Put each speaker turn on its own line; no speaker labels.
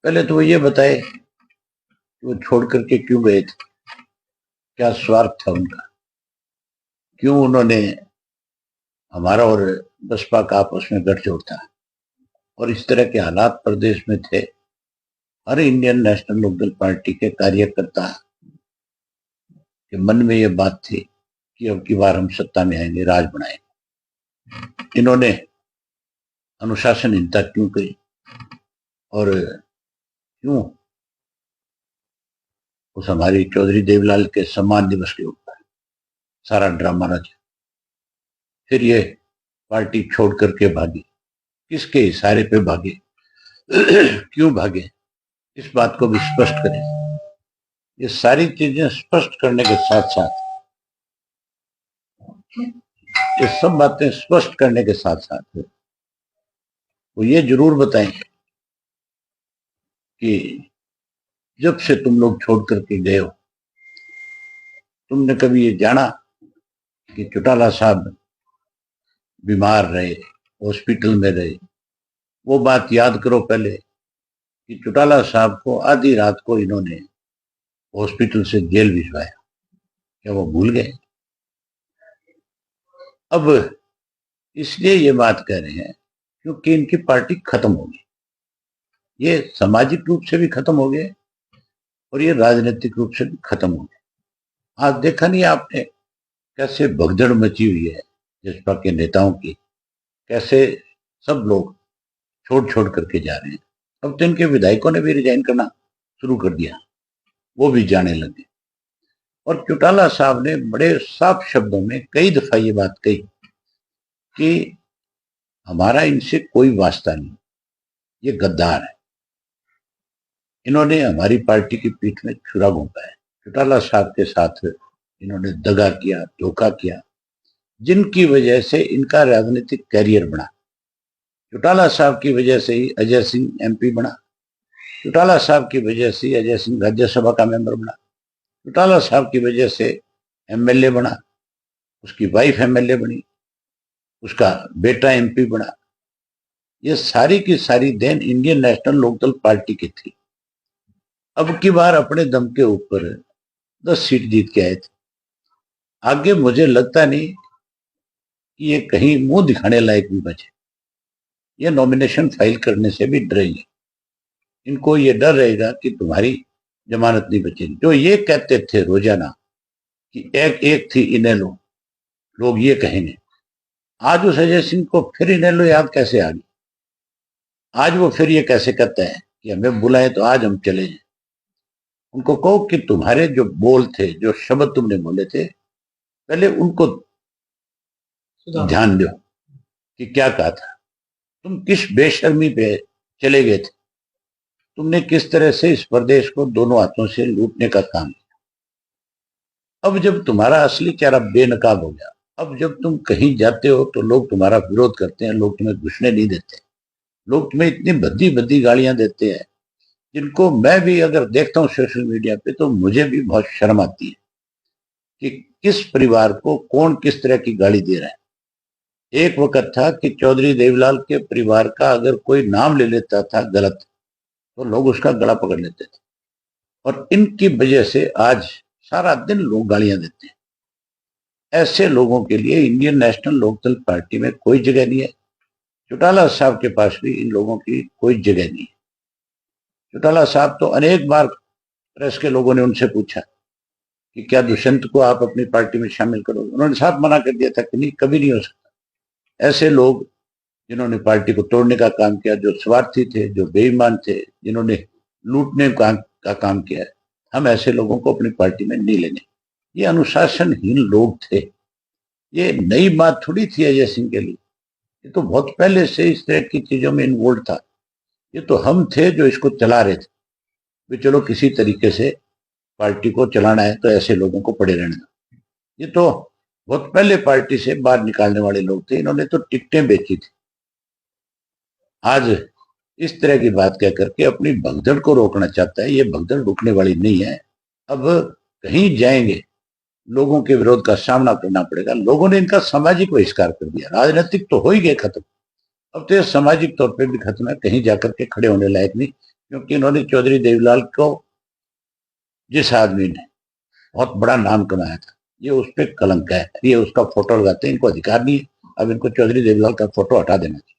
पहले तो वो ये बताए कि वो छोड़ करके क्यों गए थे, क्या स्वार्थ था उनका, क्यों उन्होंने हमारा और बसपा का आपस में गठजोड़ था और इस तरह के हालात प्रदेश में थे। हर इंडियन नेशनल लोकदल पार्टी के कार्यकर्ता के मन में ये बात थी कि अब की बार हम सत्ता में आएंगे, राज बनाएंगे। इन्होंने अनुशासनहीनता क्यों करी और क्यों उस हमारी चौधरी देवलाल के सम्मान दिवस के ऊपर सारा ड्रामा रचा। फिर ये पार्टी छोड़ करके भागी, किसके इशारे पे भागे, क्यों भागे, इस बात को भी स्पष्ट करें। ये सारी चीजें स्पष्ट करने के साथ साथ, ये सब बातें स्पष्ट करने के साथ साथ वो ये जरूर बताएं कि जब से तुम लोग छोड़ करके गए हो, तुमने कभी ये जाना कि चौटाला साहब बीमार रहे, हॉस्पिटल में रहे? वो बात याद करो पहले कि चौटाला साहब को आधी रात को इन्होंने हॉस्पिटल से जेल भिजवाया, क्या वो भूल गए? अब इसलिए ये बात कह रहे हैं क्योंकि इनकी पार्टी खत्म हो गई। ये सामाजिक रूप से भी खत्म हो गए और ये राजनीतिक रूप से भी खत्म हो गए। आज देखा नहीं आपने कैसे भगदड़ मची हुई है जसपा के नेताओं की, कैसे सब लोग छोड़ छोड़ करके जा रहे हैं। अब तो इनके विधायकों ने भी रिजाइन करना शुरू कर दिया, वो भी जाने लगे। और चौटाला साहब ने बड़े साफ शब्दों में कई दफा ये बात कही कि हमारा इनसे कोई वास्ता नहीं, ये गद्दार है, इन्होंने हमारी पार्टी की पीठ में छुरा घोंपा है। चौटाला साहब के साथ इन्होंने दगा किया, धोखा किया, जिनकी वजह से इनका राजनीतिक कैरियर बना। चौटाला साहब की वजह से ही अजय सिंह एमपी बना, चौटाला साहब की वजह से अजय सिंह राज्यसभा का मेंबर बना, चौटाला साहब की वजह से एमएलए बना, उसकी वाइफ एमएलए बनी, उसका बेटा एमपी बना। ये सारी की सारी देन इंडियन नेशनल लोकदल पार्टी की थी। अब की बार अपने दम के ऊपर 10 सीट जीत के आए थे। आगे मुझे लगता नहीं कि ये कहीं मुंह दिखाने लायक भी बचे। ये नॉमिनेशन फाइल करने से भी डरेंगे, इनको ये डर रहेगा कि तुम्हारी जमानत नहीं बचेगी। जो ये कहते थे रोजाना कि एक एक थी इनेलो, लोग ये कहेंगे। आज उस अजय सिंह को फिर इनेलो याद कैसे आ गई? आज वो फिर ये कैसे कहता है कि हमें बुलाए तो आज हम चले जाए? उनको कहो कि तुम्हारे जो बोल थे, जो शब्द तुमने बोले थे, पहले उनको ध्यान दो कि क्या कहा था। तुम किस बेशर्मी पे चले गए थे, तुमने किस तरह से इस प्रदेश को दोनों हाथों से लूटने का काम किया। अब जब तुम्हारा असली चेहरा बेनकाब हो गया, अब जब तुम कहीं जाते हो तो लोग तुम्हारा विरोध करते हैं, लोग तुम्हें घुसने नहीं देते, लोग तुम्हें इतनी भद्दी भद्दी गालियां देते हैं जिनको मैं भी अगर देखता हूँ सोशल मीडिया पे तो मुझे भी बहुत शर्म आती है कि किस परिवार को कौन किस तरह की गाली दे रहा है। एक वक्त था कि चौधरी देवलाल के परिवार का अगर कोई नाम ले लेता था गलत तो लोग उसका गला पकड़ लेते थे, और इनकी वजह से आज सारा दिन लोग गालियां देते हैं। ऐसे लोगों के लिए इंडियन नेशनल लोकदल पार्टी में कोई जगह नहीं है। चौटाला साहब के पास भी इन लोगों की कोई जगह नहीं है। चौटाला साहब तो अनेक बार प्रेस के लोगों ने उनसे पूछा कि क्या दुष्यंत को आप अपनी पार्टी में शामिल करोगे, उन्होंने साफ मना कर दिया था कि नहीं, कभी नहीं हो सकता। ऐसे लोग जिन्होंने पार्टी को तोड़ने का काम किया, जो स्वार्थी थे, जो बेईमान थे, जिन्होंने लूटने का काम किया है, हम ऐसे लोगों को अपनी पार्टी में नहीं लेंगे। ये अनुशासनहीन लोग थे। ये नई बात थोड़ी थी अजय सिंह के लिए, ये तो बहुत पहले से इस तरह की चीजों में इन्वॉल्व था। ये तो हम थे जो इसको चला रहे थे भी चलो किसी तरीके से पार्टी को चलाना है तो ऐसे लोगों को पड़े रहने दो। ये तो बहुत पहले पार्टी से बाहर निकालने वाले लोग थे, इन्होंने तो टिकटें बेची थी। आज इस तरह की बात कह करके अपनी भगदड़ को रोकना चाहता है। ये भगदड़ रुकने वाली नहीं है। अब कहीं जाएंगे लोगों के विरोध का सामना करना पड़ेगा। लोगों ने इनका सामाजिक बहिष्कार कर दिया, राजनीतिक तो हो ही गए खत्म, अब तो ये सामाजिक तौर पे भी खत्म है, कहीं जाकर के खड़े होने लायक नहीं। क्योंकि इन्होंने चौधरी देवीलाल को, जिस आदमी ने बहुत बड़ा नाम कमाया था, ये उस पर कलंक है, ये उसका फोटो लगाते हैं, इनको अधिकार नहीं है। अब इनको चौधरी देवीलाल का फोटो हटा देना चाहिए।